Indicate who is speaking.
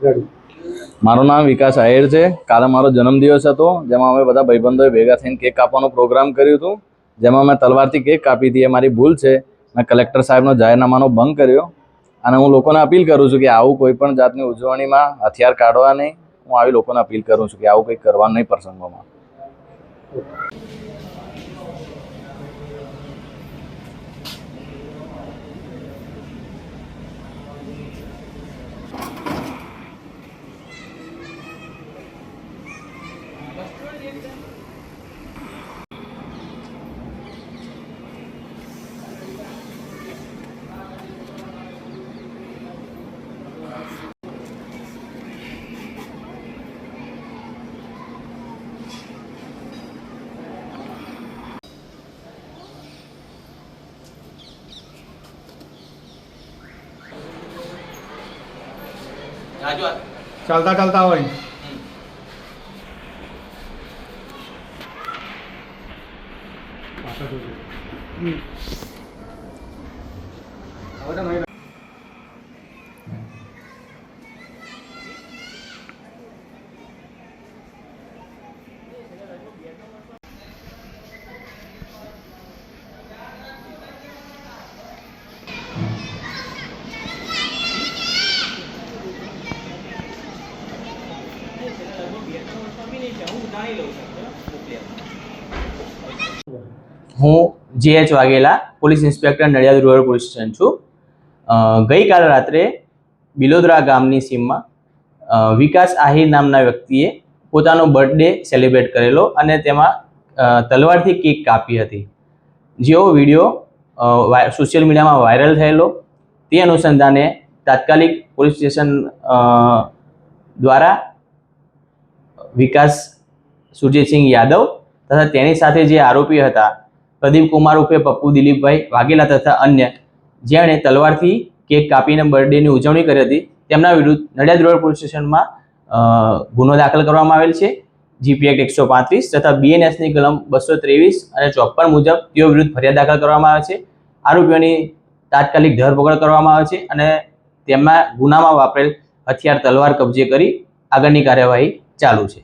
Speaker 1: મારું નામ વિકાસ આહિર છે। કાલે મારો જન્મદિવસ હતો, જેમાં અમે બધા ભાઈબંધોએ ભેગા થઈને કેક કાપવાનો પ્રોગ્રામ કર્યું હતું, જેમાં મેં તલવારથી કેક કાપી હતી। એ મારી ભૂલ છે। મેં કલેક્ટર સાહેબનો જાહેરનામાનો ભંગ કર્યો અને હું લોકોને અપીલ કરું છું કે આવું કોઈ પણ જાતની ઉજવણીમાં હથિયાર કાઢવા નહીં। હું આવી લોકોને અપીલ કરું છું કે આવું કંઈ કરવાનું નહીં પ્રસંગોમાં।
Speaker 2: ચાલતા ચાલતા હોય
Speaker 3: હું JH Vaghela, police inspector, Nadiad rural police station છું। ગઈકાલ રાત્રે બિલોદરા ગામની સીમમાં વિકાસ આહિર નામના વ્યક્તિએ પોતાનો બર્થડે સેલિબ્રેટ કરેલો અને તેમાં તલવારથી કેક કાપી હતી, જેવો વિડીયો સોશિયલ મીડિયામાં વાયરલ થયેલો। તે અનુસંધાને તાત્કાલિક પોલીસ સ્ટેશન દ્વારા વિકાસ સુરજીતસિંહ યાદવ તથા તેની સાથે જે આરોપી હતા પ્રદીપ કુમાર ઉર્ફે પપ્પુ દિલીપભાઈ વાઘેલા તથા અન્ય, જેણે તલવારથી કેક કાપીને બર્થડેની ઉજવણી કરી હતી, તેમના વિરુદ્ધ નડિયાદ રૂરલ પોલીસ સ્ટેશનમાં ગુનો દાખલ કરવામાં આવેલ છે। GP એક્ટ 135 તથા BNSની કલમ 223 અને 54 મુજબ તેઓ વિરુદ્ધ ફરિયાદ દાખલ કરવામાં આવે છે। આરોપીઓની તાત્કાલિક ધરપકડ કરવામાં આવે છે અને તેમના ગુનામાં વાપરેલ હથિયાર તલવાર કબજે કરી આગળની કાર્યવાહી ચાલુ છે।